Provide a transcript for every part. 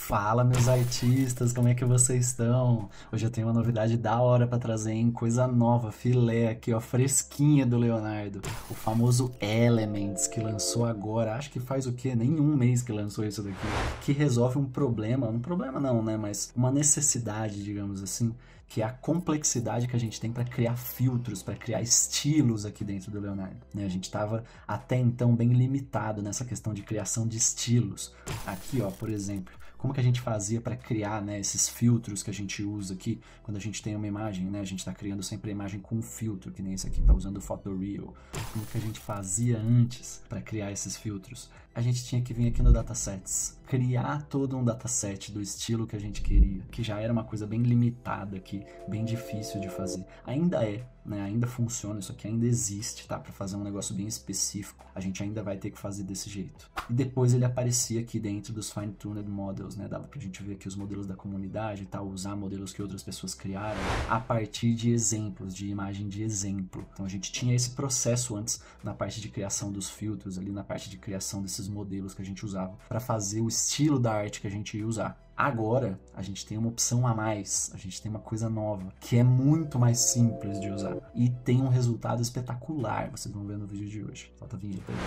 Fala, meus artistas, como é que vocês estão? Hoje eu tenho uma novidade da hora pra trazer, hein? Coisa nova, filé aqui, ó, fresquinha do Leonardo. O famoso Elements, que lançou agora, acho que faz o quê? Nem um mês que lançou isso daqui. Que resolve um problema não, né? Mas uma necessidade, digamos assim, que é a complexidade que a gente tem para criar filtros, para criar estilos aqui dentro do Leonardo, né? A gente estava até então bem limitado nessa questão de criação de estilos. Aqui, ó, por exemplo, como que a gente fazia para criar, né, esses filtros que a gente usa aqui quando a gente tem uma imagem, né? A gente está criando sempre a imagem com um filtro, que nem esse aqui, tá usando o Photoreal. Como que a gente fazia antes para criar esses filtros? A gente tinha que vir aqui no Datasets, criar todo um dataset do estilo que a gente queria, que já era uma coisa bem limitada aqui, bem difícil de fazer. Ainda é, né? Ainda funciona, isso aqui ainda existe, tá? Para fazer um negócio bem específico, a gente ainda vai ter que fazer desse jeito. E depois ele aparecia aqui dentro dos Fine-Tuned Models, né? Dava pra gente ver aqui os modelos da comunidade e tal, usar modelos que outras pessoas criaram a partir de exemplos, de imagem de exemplo. Então a gente tinha esse processo antes na parte de criação dos filtros, ali na parte de criação desses modelos que a gente usava para fazer o estilo da arte que a gente ia usar. Agora, a gente tem uma opção a mais, a gente tem uma coisa nova, que é muito mais simples de usar e tem um resultado espetacular, vocês vão ver no vídeo de hoje. Solta a vinheta aí.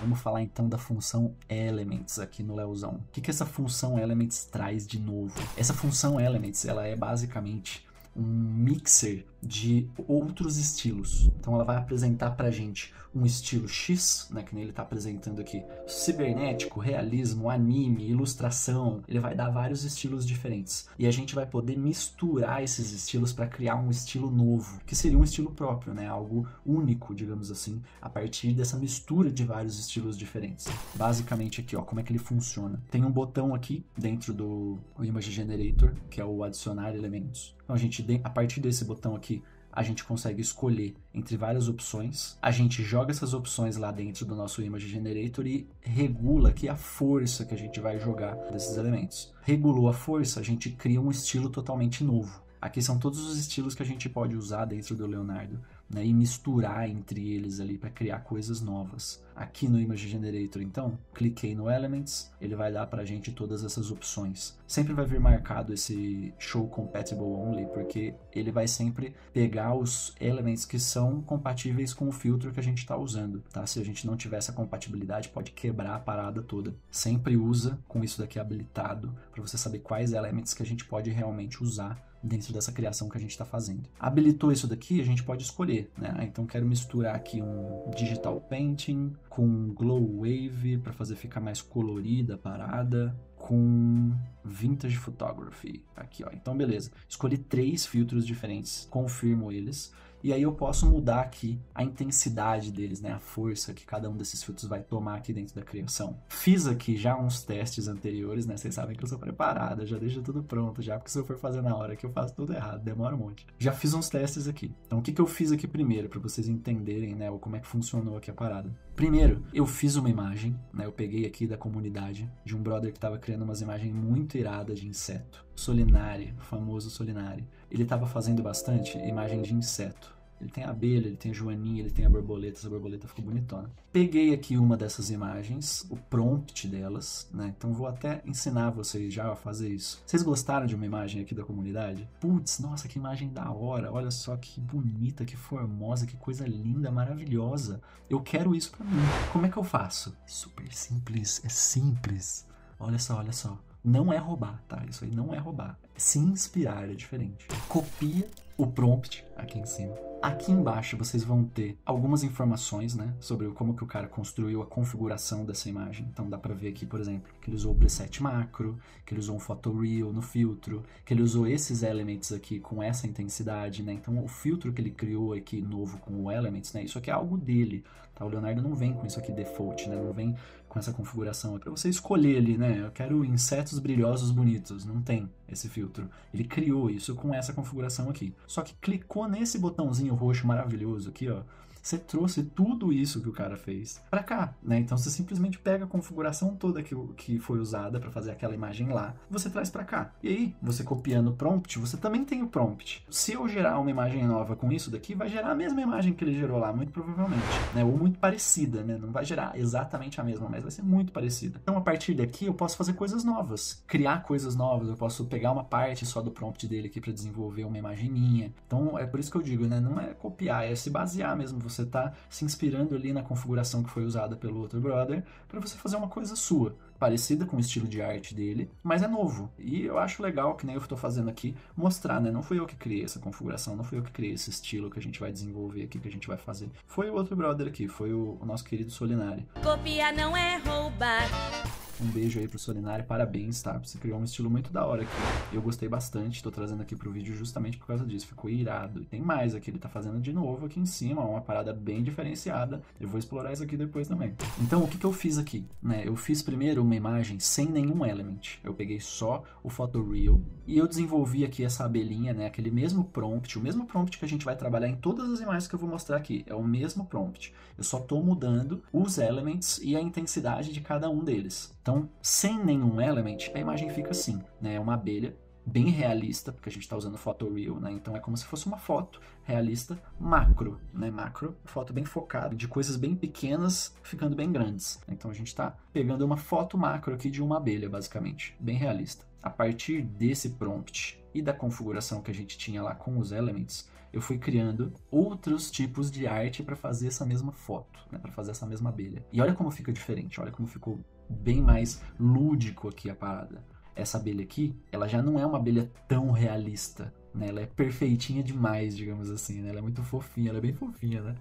Vamos falar então da função Elements aqui no Leozão. O que essa função Elements traz de novo? Essa função Elements, ela é basicamente um mixer de outros estilos. Então ela vai apresentar pra gente um estilo X, né, que nem ele tá apresentando aqui, cibernético, realismo, anime, ilustração. Ele vai dar vários estilos diferentes. E a gente vai poder misturar esses estilos para criar um estilo novo, que seria um estilo próprio, né, algo único, digamos assim, a partir dessa mistura de vários estilos diferentes. Basicamente aqui, ó, como é que ele funciona? Tem um botão aqui dentro do Image Generator, que é o adicionar elementos. Então a gente, a partir desse botão aqui, a gente consegue escolher entre várias opções, a gente joga essas opções lá dentro do nosso Image Generator e regula aqui a força que a gente vai jogar desses elementos. Regulou a força, a gente cria um estilo totalmente novo. Aqui são todos os estilos que a gente pode usar dentro do Leonardo, né, e misturar entre eles ali para criar coisas novas. Aqui no Image Generator, então, cliquei no Elements, ele vai dar para a gente todas essas opções. Sempre vai vir marcado esse Show Compatible Only, porque ele vai sempre pegar os elements que são compatíveis com o filtro que a gente está usando, tá? Se a gente não tiver essa compatibilidade, pode quebrar a parada toda. Sempre usa com isso daqui habilitado, para você saber quais elements que a gente pode realmente usar dentro dessa criação que a gente está fazendo. Habilitou isso daqui, a gente pode escolher, né? Então quero misturar aqui um Digital Painting com Glow Wave para fazer ficar mais colorida a parada, com Vintage Photography, aqui ó. Então beleza, escolhi 3 filtros diferentes, confirmo eles, e aí eu posso mudar aqui a intensidade deles, né, a força que cada um desses filtros vai tomar aqui dentro da criação. Fiz aqui já uns testes anteriores, né, vocês sabem que eu sou preparado, já deixo tudo pronto já, porque se eu for fazer na hora que eu faço tudo errado, demora um monte. Já fiz uns testes aqui. Então o que eu fiz aqui primeiro, para vocês entenderem, né, como é que funcionou aqui a parada. Primeiro, eu fiz uma imagem, né, eu peguei aqui da comunidade, de um brother que estava criando umas imagens muito iradas de inseto. Solinari, o famoso Solinari. Ele estava fazendo bastante imagem de inseto. Ele tem a abelha, ele tem a joaninha, ele tem a borboleta, essa borboleta ficou bonitona. Peguei aqui uma dessas imagens, o prompt delas, né? Então vou até ensinar vocês já a fazer isso. Vocês gostaram de uma imagem aqui da comunidade? Putz, nossa, que imagem da hora, olha só que bonita, que formosa, que coisa linda, maravilhosa. Eu quero isso pra mim. Como é que eu faço? Super simples, é simples. Olha só, olha só. Não é roubar, tá? Isso aí não é roubar. Se inspirar é diferente. Copia o prompt aqui em cima. Aqui embaixo vocês vão ter algumas informações, né, sobre como que o cara construiu a configuração dessa imagem. Então dá pra ver aqui, por exemplo, que ele usou o preset macro, que ele usou um photoreal no filtro, que ele usou esses elements aqui com essa intensidade, né? Então o filtro que ele criou aqui novo com o elements, né, isso aqui é algo dele, tá? O Leonardo não vem com isso aqui default, né? Não vem com essa configuração aqui. Pra você escolher ali, né, eu quero insetos brilhosos bonitos, não tem esse filtro. Ele criou isso com essa configuração aqui. Só que clicou nesse botãozinho roxo maravilhoso aqui, ó, você trouxe tudo isso que o cara fez pra cá, né? Então você simplesmente pega a configuração toda que foi usada pra fazer aquela imagem lá, você traz pra cá. E aí, você copiando o prompt, você também tem o prompt. Se eu gerar uma imagem nova com isso daqui, vai gerar a mesma imagem que ele gerou lá, muito provavelmente, né? Ou muito parecida, né? Não vai gerar exatamente a mesma, mas vai ser muito parecida. Então, a partir daqui, eu posso fazer coisas novas, criar coisas novas, eu posso pegar uma parte só do prompt dele aqui para desenvolver uma imagem minha. Então, é por isso que eu digo, né? Não é copiar, é se basear mesmo. Você tá se inspirando ali na configuração que foi usada pelo outro brother para você fazer uma coisa sua, parecida com o estilo de arte dele, mas é novo. E eu acho legal, que nem eu estou fazendo aqui, mostrar, né? Não fui eu que criei essa configuração, não fui eu que criei esse estilo que a gente vai desenvolver aqui, que a gente vai fazer. Foi o outro brother aqui, foi o nosso querido Solinari. Copiar não é roubar. Um beijo aí pro Solinari, parabéns, tá? Você criou um estilo muito da hora aqui. Eu gostei bastante, tô trazendo aqui pro vídeo justamente por causa disso. Ficou irado. E tem mais aqui, ele tá fazendo de novo aqui em cima, uma parada bem diferenciada. Eu vou explorar isso aqui depois também. Então, o que eu fiz aqui? Né? Eu fiz primeiro uma imagem sem nenhum element. Eu peguei só o Photoreal e eu desenvolvi aqui essa abelhinha, né? Aquele mesmo prompt, o mesmo prompt que a gente vai trabalhar em todas as imagens que eu vou mostrar aqui. É o mesmo prompt. Eu só tô mudando os elements e a intensidade de cada um deles. Então, sem nenhum element, a imagem fica assim, né? É uma abelha bem realista, porque a gente está usando Photoreal, né? Então é como se fosse uma foto realista macro, né? Macro, foto bem focada, de coisas bem pequenas ficando bem grandes. Então a gente está pegando uma foto macro aqui de uma abelha, basicamente, bem realista. A partir desse prompt e da configuração que a gente tinha lá com os elements, eu fui criando outros tipos de arte para fazer essa mesma foto, né? Para fazer essa mesma abelha. E olha como fica diferente, olha como ficou bem mais lúdico aqui a parada. Essa abelha aqui, ela já não é uma abelha tão realista, né? Ela é perfeitinha demais, digamos assim, né? Ela é muito fofinha, ela é bem fofinha, né?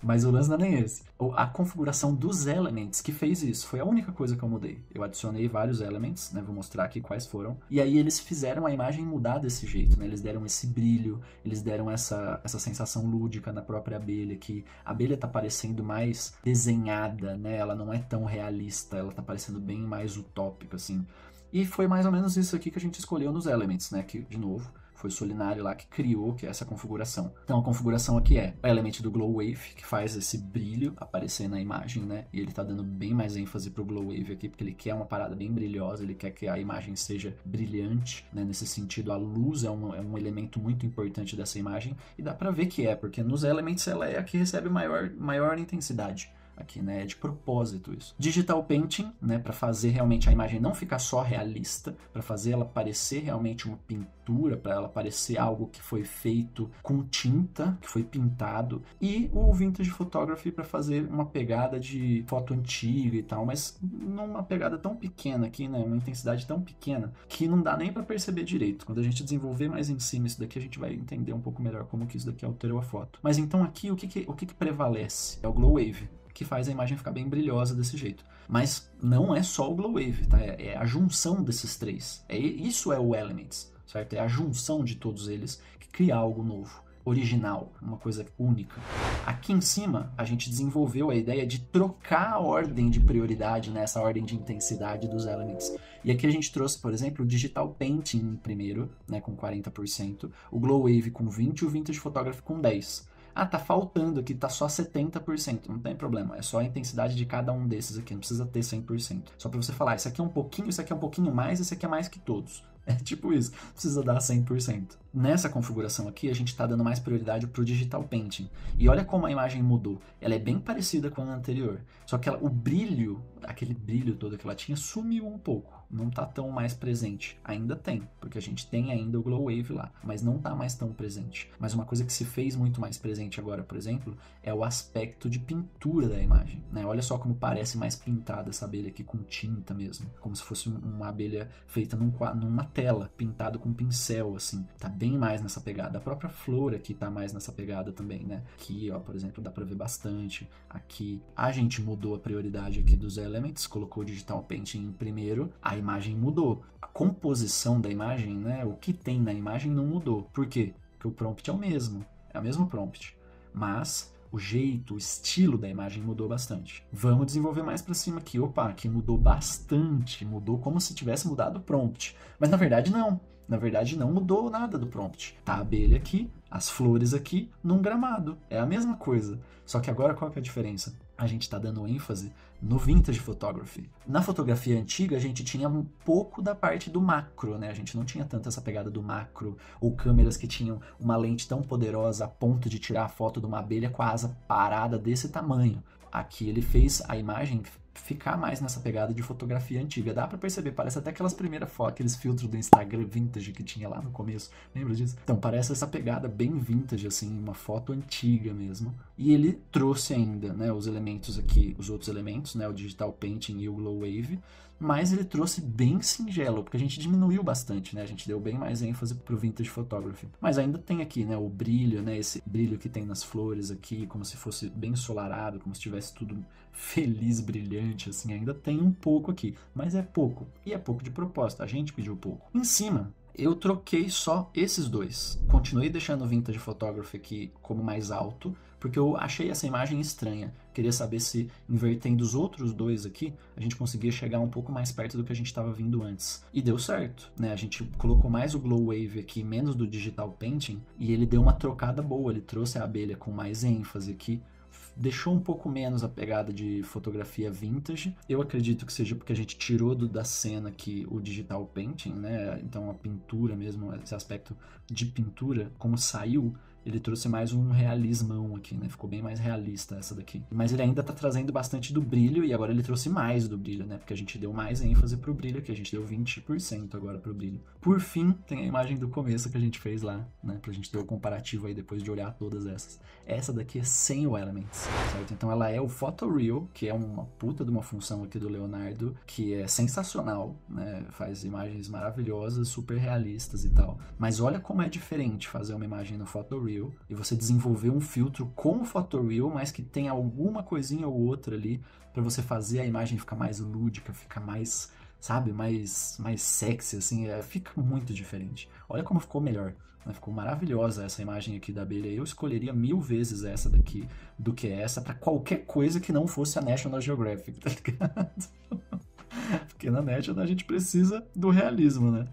Mas o lance não é nem esse. A configuração dos elements que fez isso, foi a única coisa que eu mudei. Eu adicionei vários elements, né? Vou mostrar aqui quais foram. E aí eles fizeram a imagem mudar desse jeito, né? Eles deram esse brilho, eles deram essa sensação lúdica na própria abelha, que a abelha tá parecendo mais desenhada, né? Ela não é tão realista, ela tá parecendo bem mais utópica, assim. E foi mais ou menos isso aqui que a gente escolheu nos elements, né? Que, de novo, foi o Solinari lá que criou que é essa configuração. Então a configuração aqui é o element do Glow Wave, que faz esse brilho aparecer na imagem, né? E ele tá dando bem mais ênfase pro Glow Wave aqui, porque ele quer uma parada bem brilhosa, ele quer que a imagem seja brilhante, né? Nesse sentido, a luz é um elemento muito importante dessa imagem, e dá pra ver que é, porque nos elements ela é a que recebe maior intensidade. Aqui, né? É de propósito isso. Digital Painting, né? Para fazer realmente a imagem não ficar só realista, para fazer ela parecer realmente uma pintura, para ela parecer algo que foi feito com tinta, que foi pintado. E o Vintage Photography para fazer uma pegada de foto antiga e tal, mas numa pegada tão pequena aqui, né? Uma intensidade tão pequena que não dá nem para perceber direito. Quando a gente desenvolver mais em cima isso daqui, a gente vai entender um pouco melhor como que isso daqui alterou a foto. Mas então aqui, o que prevalece? É o Glow Wave, que faz a imagem ficar bem brilhosa desse jeito. Mas não é só o Glow Wave, tá? É a junção desses três. Isso é o Elements, certo? É a junção de todos eles que cria algo novo, original, uma coisa única. Aqui em cima, a gente desenvolveu a ideia de trocar a ordem de prioridade, né? Essa ordem de intensidade dos Elements. E aqui a gente trouxe, por exemplo, o Digital Painting primeiro, né? Com 40%, o Glow Wave com 20% e o Vintage Photography com 10%. Ah, tá faltando aqui, tá só 70%. Não tem problema, é só a intensidade de cada um desses aqui, não precisa ter 100%. Só pra você falar, isso aqui é um pouquinho, isso aqui é um pouquinho mais, esse aqui é mais que todos. É tipo isso, precisa dar 100%. Nessa configuração aqui, a gente está dando mais prioridade para o Digital Painting. E olha como a imagem mudou. Ela é bem parecida com a anterior. Só que o brilho, aquele brilho todo que ela tinha, sumiu um pouco. Não está tão mais presente. Ainda tem, porque a gente tem ainda o Glow Wave lá. Mas não está mais tão presente. Mas uma coisa que se fez muito mais presente agora, por exemplo, é o aspecto de pintura da imagem, né? Olha só como parece mais pintada essa abelha aqui com tinta mesmo. Como se fosse uma abelha feita numa tela, pintado com pincel, assim. Tá bem mais nessa pegada. A própria flor aqui tá mais nessa pegada também, né? Aqui, ó, por exemplo, dá pra ver bastante. Aqui, a gente mudou a prioridade aqui dos elements, colocou o Digital Painting em primeiro, a imagem mudou. A composição da imagem, né? O que tem na imagem não mudou. Por quê? Porque o prompt é o mesmo. É o mesmo prompt. Mas o jeito, o estilo da imagem mudou bastante. Vamos desenvolver mais pra cima aqui. Opa, aqui mudou bastante. Mudou como se tivesse mudado o prompt. Mas na verdade não. Na verdade não mudou nada do prompt. Tá a abelha aqui, as flores aqui num gramado. É a mesma coisa. Só que agora qual que é a diferença? A gente está dando ênfase no vintage photography. Na fotografia antiga, a gente tinha um pouco da parte do macro, né? A gente não tinha tanto essa pegada do macro, ou câmeras que tinham uma lente tão poderosa a ponto de tirar a foto de uma abelha com a asa parada desse tamanho. Aqui ele fez a imagem ficar mais nessa pegada de fotografia antiga. Dá pra perceber, parece até aquelas primeiras fotos, aqueles filtros do Instagram vintage que tinha lá no começo. Lembra disso? Então, parece essa pegada bem vintage, assim, uma foto antiga mesmo. E ele trouxe ainda, né, os elementos aqui, os outros elementos, né, o Digital Painting e o Glow Wave, mas ele trouxe bem singelo, porque a gente diminuiu bastante, né? A gente deu bem mais ênfase pro Vintage Photography. Mas ainda tem aqui, né, o brilho, né, esse brilho que tem nas flores aqui, como se fosse bem ensolarado, como se tivesse tudo feliz, brilhante, assim, ainda tem um pouco aqui, mas é pouco, e é pouco de propósito, a gente pediu pouco. Em cima, eu troquei só esses dois, continuei deixando o Vintage Photography aqui como mais alto, porque eu achei essa imagem estranha. Queria saber se, invertendo os outros dois aqui, a gente conseguia chegar um pouco mais perto do que a gente estava vindo antes. E deu certo, né? A gente colocou mais o Glow Wave aqui, menos do Digital Painting, e ele deu uma trocada boa, ele trouxe a abelha com mais ênfase aqui, deixou um pouco menos a pegada de fotografia vintage. Eu acredito que seja porque a gente tirou da cena aqui o Digital Painting, né? Então a pintura mesmo, esse aspecto de pintura, como saiu, ele trouxe mais um realismão aqui, né? Ficou bem mais realista essa daqui. Mas ele ainda tá trazendo bastante do brilho, e agora ele trouxe mais do brilho, né? Porque a gente deu mais ênfase pro brilho aqui, a gente deu 20% agora pro brilho. Por fim, tem a imagem do começo que a gente fez lá, né? Pra gente ter o comparativo aí depois de olhar todas essas. Essa daqui é sem o Elements, certo? Então ela é o Photoreal, que é uma puta de uma função aqui do Leonardo, que é sensacional, né? Faz imagens maravilhosas, super realistas e tal. Mas olha como é diferente fazer uma imagem no Photoreal e você desenvolver um filtro com o Photoreal, mas que tem alguma coisinha ou outra ali para você fazer a imagem ficar mais lúdica, ficar mais, sabe, mais sexy, assim, fica muito diferente. Olha como ficou melhor, né? Ficou maravilhosa essa imagem aqui da abelha. Eu escolheria 1000 vezes essa daqui do que essa para qualquer coisa que não fosse a National Geographic, tá ligado? Porque na National a gente precisa do realismo, né?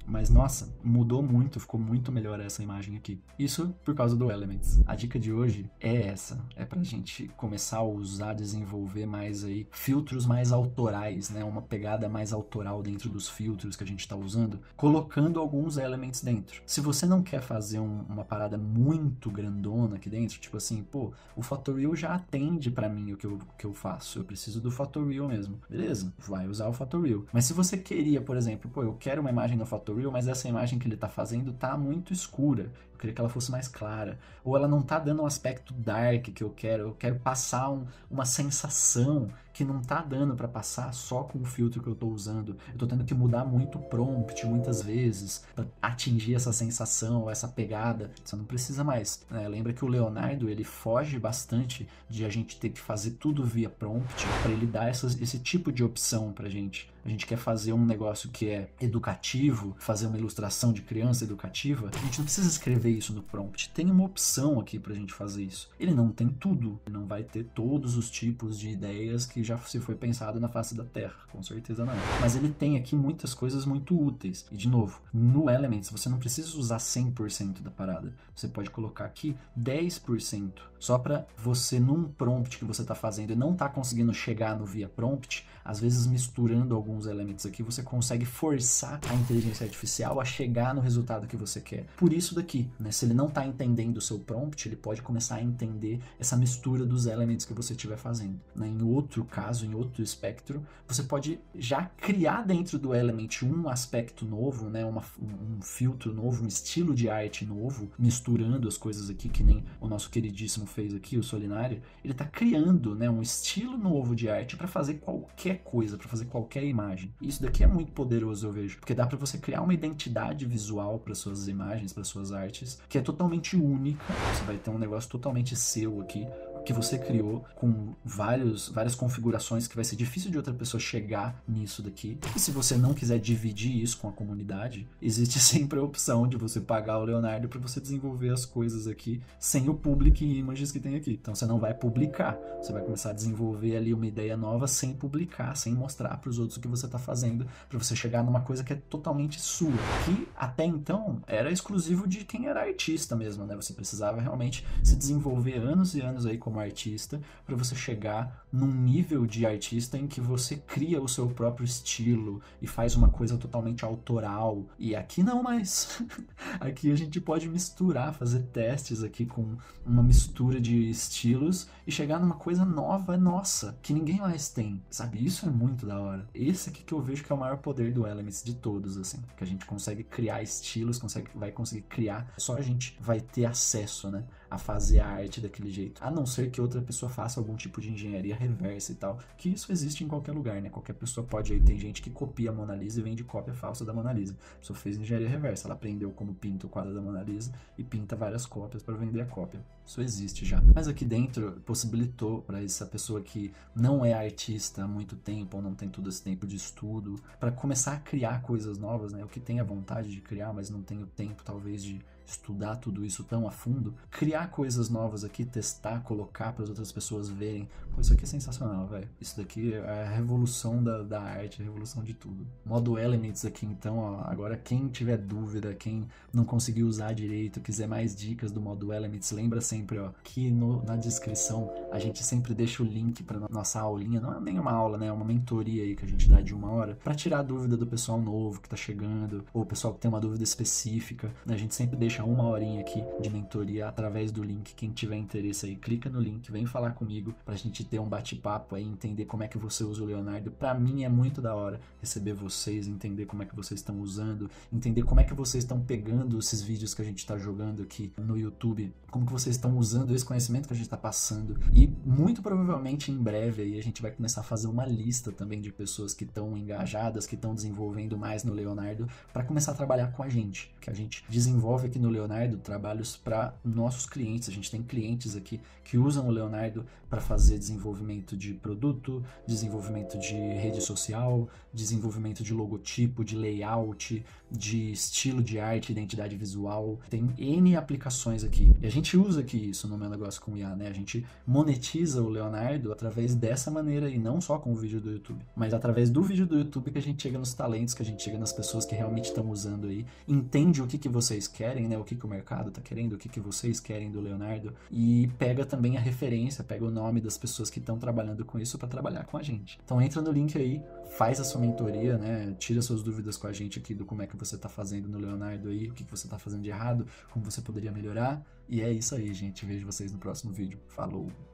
Mas, nossa, mudou muito, ficou muito melhor essa imagem aqui. Isso por causa do Elements. A dica de hoje é essa. É pra gente começar a usar, desenvolver mais aí filtros mais autorais, né? Uma pegada mais autoral dentro dos filtros que a gente tá usando, colocando alguns Elements dentro. Se você não quer fazer uma parada muito grandona aqui dentro, tipo assim, pô, o Photoreal já atende pra mim o que eu faço. Eu preciso do Photoreal mesmo. Beleza, vai usar o Photoreal. Mas se você queria, por exemplo, pô, eu quero uma imagem no Photoreal, mas essa imagem que ele tá fazendo tá muito escura. Eu queria que ela fosse mais clara. Ou ela não tá dando um aspecto dark que eu quero passar uma sensação que não tá dando para passar só com o filtro que eu tô usando. Eu tô tendo que mudar muito o prompt muitas vezes para atingir essa sensação, essa pegada. Você não precisa mais, né? Lembra que o Leonardo, ele foge bastante de a gente ter que fazer tudo via prompt para ele dar esse tipo de opção pra gente. A gente quer fazer um negócio que é educativo, fazer uma ilustração de criança educativa, a gente não precisa escrever isso no prompt. Tem uma opção aqui pra gente fazer isso. Ele não tem tudo, ele não vai ter todos os tipos de ideias que já se foi pensado na face da Terra, com certeza não. Mas ele tem aqui muitas coisas muito úteis. E de novo, no Elements você não precisa usar 100% da parada. Você pode colocar aqui 10%, só para você num prompt que você está fazendo e não está conseguindo chegar no via prompt, às vezes misturando alguns elementos aqui, você consegue forçar a inteligência artificial a chegar no resultado que você quer. Por isso daqui, né? Se ele não está entendendo o seu prompt, ele pode começar a entender essa mistura dos elementos que você estiver fazendo, né? Em outro caso, em outro espectro, você pode já criar dentro do Element um aspecto novo, né? Um filtro novo, um estilo de arte novo, misturando as coisas aqui, que nem o nosso queridíssimo fez aqui, o Solinari. Ele está criando, né, um estilo novo de arte para fazer qualquer coisa, para fazer qualquer imagem. E isso daqui é muito poderoso, eu vejo, porque dá para você criar uma identidade visual para suas imagens, para suas artes, que é totalmente única. Você vai ter um negócio totalmente seu aqui, que você criou com várias configurações que vai ser difícil de outra pessoa chegar nisso daqui. E se você não quiser dividir isso com a comunidade, existe sempre a opção de você pagar o Leonardo para você desenvolver as coisas aqui sem o public images que tem aqui. Então você não vai publicar, você vai começar a desenvolver ali uma ideia nova sem publicar, sem mostrar para os outros o que você está fazendo, para você chegar numa coisa que é totalmente sua, que até então era exclusivo de quem era artista mesmo, né? Você precisava realmente se desenvolver anos e anos aí como artista para você chegar num nível de artista em que você cria o seu próprio estilo e faz uma coisa totalmente autoral. E aqui não mais. Aqui a gente pode misturar, fazer testes aqui com uma mistura de estilos e chegar numa coisa nova, nossa, que ninguém mais tem, sabe? Isso é muito da hora. Esse aqui que eu vejo que é o maior poder do Elements de todos, assim, que a gente consegue criar estilos, vai conseguir criar, só a gente vai ter acesso, né, a fazer a arte daquele jeito, a não ser que outra pessoa faça algum tipo de engenharia reversa e tal, que isso existe em qualquer lugar, né? Qualquer pessoa pode, aí tem gente que copia a Mona Lisa e vende cópia falsa da Mona Lisa. A pessoa fez engenharia reversa, ela aprendeu como pinta o quadro da Mona Lisa e pinta várias cópias para vender a cópia. Isso existe já. Mas aqui dentro possibilitou para essa pessoa que não é artista há muito tempo ou não tem todo esse tempo de estudo, para começar a criar coisas novas, né? O que tem a vontade de criar, mas não tem o tempo talvez de estudar tudo isso tão a fundo, criar coisas novas aqui, testar, colocar para as outras pessoas verem. Pô, isso aqui é sensacional, velho. Isso daqui é a revolução da arte, a revolução de tudo. Modo Elements aqui, então, ó, agora quem tiver dúvida, quem não conseguiu usar direito, quiser mais dicas do modo Elements, lembra sempre, ó, que na descrição a gente sempre deixa o link para nossa aulinha, não é nem uma aula, né, é uma mentoria aí que a gente dá de 1 hora, para tirar a dúvida do pessoal novo que tá chegando, ou o pessoal que tem uma dúvida específica, né? A gente sempre deixa 1 horinha aqui de mentoria através do link. Quem tiver interesse aí, clica no link, vem falar comigo pra gente ter um bate-papo aí, entender como é que você usa o Leonardo. Pra mim é muito da hora receber vocês, entender como é que vocês estão usando, entender como é que vocês estão pegando esses vídeos que a gente tá jogando aqui no YouTube, como que vocês estão usando esse conhecimento que a gente tá passando. E muito provavelmente em breve aí a gente vai começar a fazer uma lista também de pessoas que estão engajadas, que estão desenvolvendo mais no Leonardo, para começar a trabalhar com a gente, que a gente desenvolve aqui no Leonardo trabalhos para nossos clientes. A gente tem clientes aqui que usam o Leonardo para fazer desenvolvimento de produto, desenvolvimento de rede social, desenvolvimento de logotipo, de layout, de estilo de arte, identidade visual. Tem N aplicações aqui. E a gente usa aqui isso no meu negócio com o IA, né? A gente monetiza o Leonardo através dessa maneira e não só com o vídeo do YouTube, mas através do vídeo do YouTube que a gente chega nos talentos, que a gente chega nas pessoas que realmente estão usando aí, entende o que vocês querem, né? O que o mercado tá querendo, o que vocês querem do Leonardo, e pega também a referência, pega o nome das pessoas que estão trabalhando com isso para trabalhar com a gente. Então entra no link aí, faz a sua mentoria, né? Tira suas dúvidas com a gente aqui do como é que você tá fazendo no Leonardo aí, o que você tá fazendo de errado, como você poderia melhorar. E é isso aí, gente. Vejo vocês no próximo vídeo. Falou!